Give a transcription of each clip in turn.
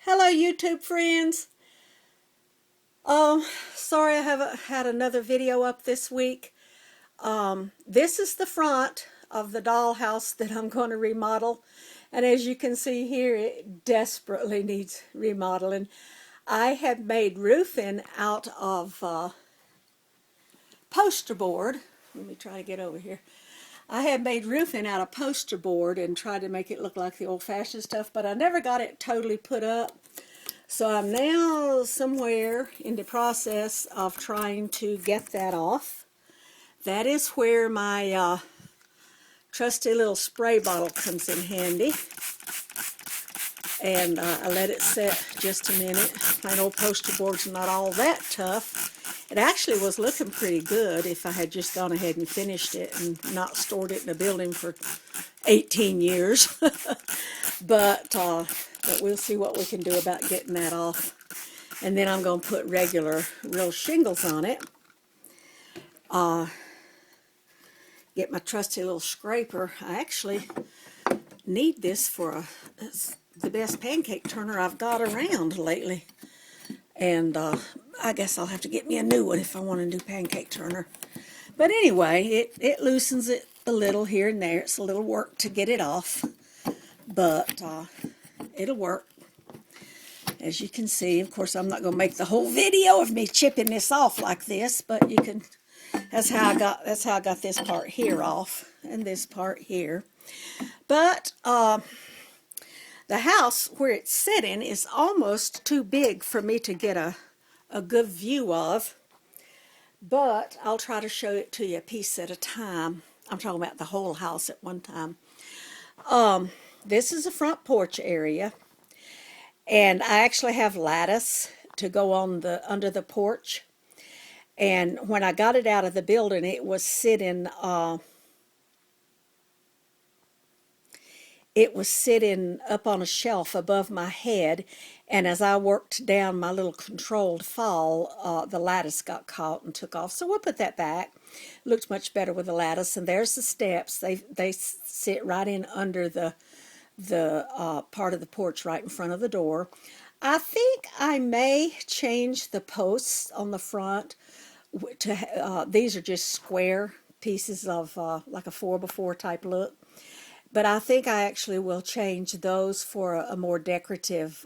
Hello, YouTube friends. Um, Sorry I haven't had another video up this week. This is the front of the dollhouse that I'm going to remodel. And as you can see here, it desperately needs remodeling. I had made roofing out of poster board. Let me try to get over here. I had made roofing out of poster board and tried to make it look like the old-fashioned stuff, but I never got it totally put up. So I'm now somewhere in the process of trying to get that off. That is where my trusty little spray bottle comes in handy. And I let it set just a minute. Plain old poster board's not all that tough. It actually was looking pretty good if I had just gone ahead and finished it and not stored it in a building for 18 years. But we'll see what we can do about getting that off. And then I'm going to put regular real shingles on it. Get my trusty little scraper. I actually need this for the best pancake turner I've got around lately. And I guess I'll have to get me a new one if I want a new pancake turner. But anyway, it loosens it a little here and there. It's a little work to get it off. But it'll work. As you can see, of course, I'm not going to make the whole video of me chipping this off like this, but you can. That's how I got this part here off and this part here. But the house where it's sitting is almost too big for me to get a good view of. But I'll try to show it to you a piece at a time. I'm talking about the whole house at one time. This is the front porch area. And I actually have lattice to go on the under the porch. And when I got it out of the building, it was sitting up on a shelf above my head. And as I worked down my little controlled fall, the lattice got caught and took off. So we'll put that back. Looks much better with the lattice. And there's the steps. They sit right in under the part of the porch right in front of the door. I think I may change the posts on the front to these are just square pieces of like a 4x4 type look, but I think I actually will change those for a more decorative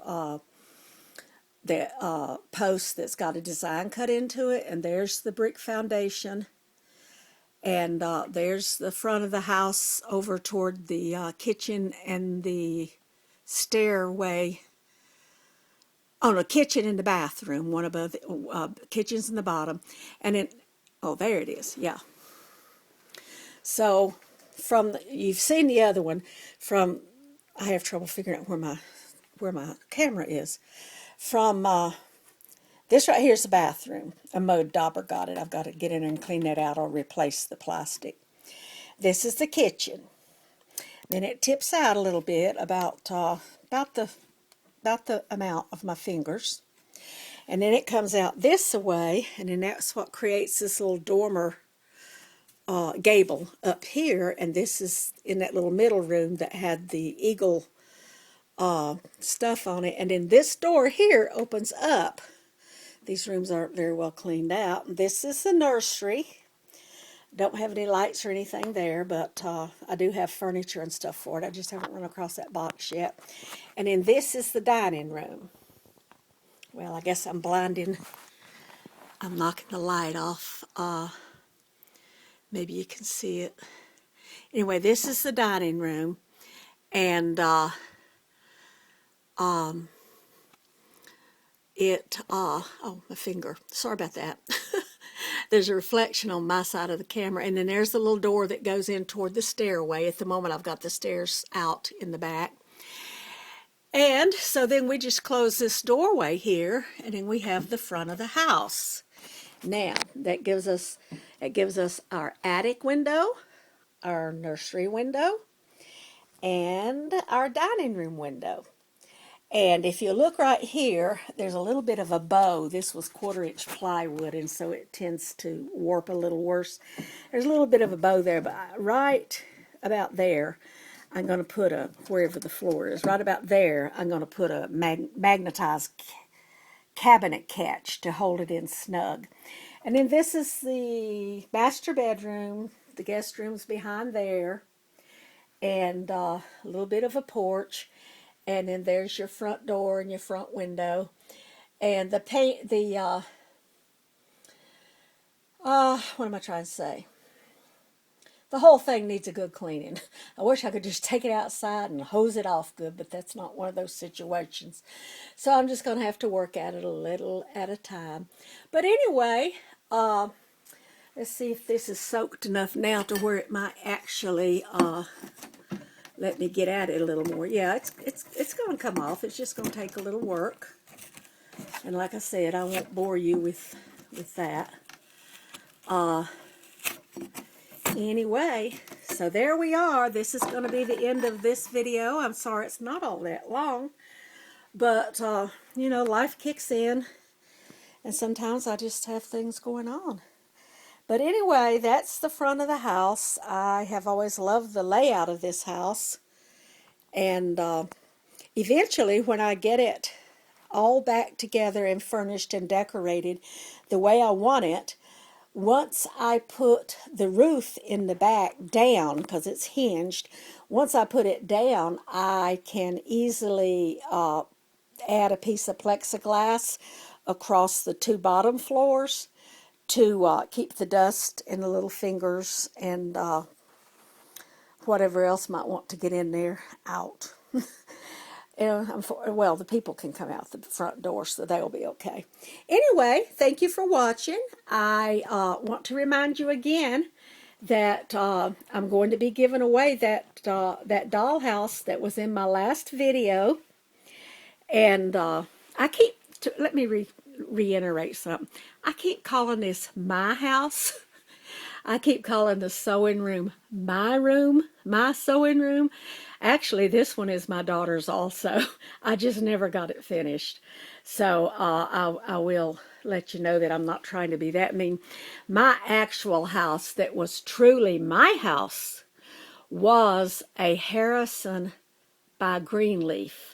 post that's got a design cut into it. And there's the brick foundation. And there's the front of the house over toward the kitchen and the stairway. Oh, no, kitchen and the bathroom, one above the kitchen's in the bottom. And then, oh, there it is, yeah. So, you've seen the other one from, I have trouble figuring out where my camera is. From this right here is the bathroom. A Mode Dauber got it. I've got to get in and clean that out or replace the plastic. This is the kitchen. Then it tips out a little bit about the amount of my fingers. And then it comes out this way, and then that's what creates this little dormer gable up here. And this is in that little middle room that had the eagle stuff on it. And then this door here opens up. These rooms aren't very well cleaned out. This is the nursery. Don't have any lights or anything there, but I do have furniture and stuff for it. I just haven't run across that box yet. And then this is the dining room. Well, I guess I'm blinding. I'm knocking the light off. Maybe you can see it. Anyway, this is the dining room. And oh, my finger. Sorry about that. There's a reflection on my side of the camera, and then there's the little door that goes in toward the stairway. At the moment, I've got the stairs out in the back. And so then we just close this doorway here, and then we have the front of the house. Now, it gives us our attic window, our nursery window, and our dining room window. And if you look right here, there's a little bit of a bow. This was 1/4-inch plywood, and so it tends to warp a little worse. There's a little bit of a bow there, but right about there, I'm going to put wherever the floor is, right about there, I'm going to put a magnetized cabinet catch to hold it in snug. And then this is the master bedroom. The guest room's behind there. And a little bit of a porch. And then there's your front door and your front window. And the paint, what am I trying to say? The whole thing needs a good cleaning. I wish I could just take it outside and hose it off good, but that's not one of those situations. So I'm just going to have to work at it a little at a time. But anyway, let's see if this is soaked enough now to where it might actually let me get at it a little more. Yeah, it's going to come off. It's just going to take a little work. And like I said, I won't bore you with that. Anyway, so there we are. This is going to be the end of this video. I'm sorry it's not all that long. But, you know, life kicks in. And sometimes I just have things going on. But anyway, that's the front of the house. I have always loved the layout of this house. And eventually, when I get it all back together and furnished and decorated the way I want it, once I put the roof in the back down, because it's hinged, once I put it down, I can easily add a piece of plexiglass across the two bottom floors to keep the dust and the little fingers and whatever else might want to get in there out. Well, the people can come out the front door, so they'll be okay. Anyway, thank you for watching. I want to remind you again that I'm going to be giving away that dollhouse that was in my last video. And let me reiterate something. I keep calling this my house. I keep calling the sewing room, my sewing room. Actually, this one is my daughter's also. I just never got it finished. So I will let you know that I'm not trying to be that mean. My actual house that was truly my house was a Harrison by Greenleaf.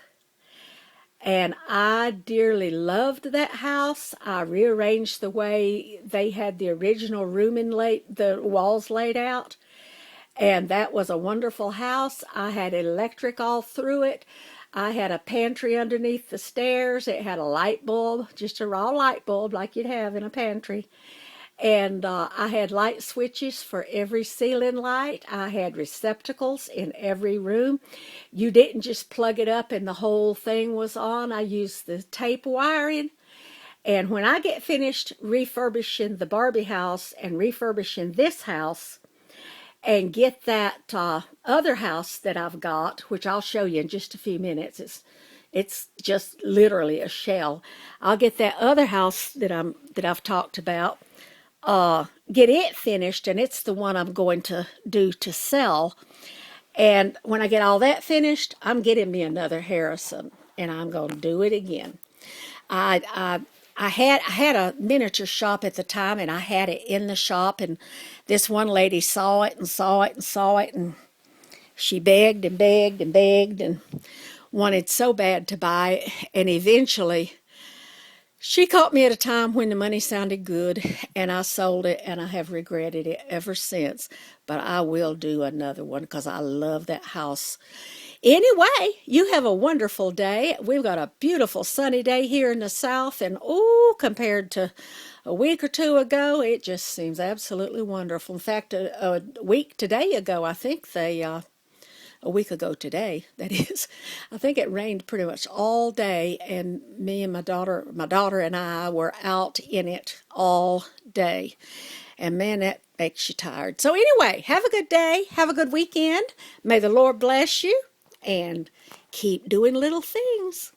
And I dearly loved that house. I rearranged the way they had the original the walls laid out. And that was a wonderful house. I had electric all through it. I had a pantry underneath the stairs. It had a light bulb, just a raw light bulb like you'd have in a pantry. And I had light switches for every ceiling light. I had receptacles in every room. You didn't just plug it up and the whole thing was on. I used the tape wiring. And when I get finished refurbishing the Barbie house and refurbishing this house and get that other house that I've got, which I'll show you in just a few minutes, it's just literally a shell. I'll get that other house that I've talked about, get it finished, and it's the one I'm going to do to sell. And when I get all that finished, I'm getting me another Harrison, and I'm going to do it again. I had a miniature shop at the time, and I had it in the shop, and this one lady saw it and saw it and saw it, and she begged and begged and begged and wanted so bad to buy it, and eventually she caught me at a time when the money sounded good, and I sold it, and I have regretted it ever since. But I will do another one because I love that house. Anyway, you have a wonderful day. We've got a beautiful sunny day here in the south, and compared to a week or two ago, it just seems absolutely wonderful. In fact, a week ago, I think a week ago today, that is, I think it rained pretty much all day, and me and my daughter and I were out in it all day. And man, that makes you tired. So anyway, have a good day. Have a good weekend. May the Lord bless you, and keep doing little things.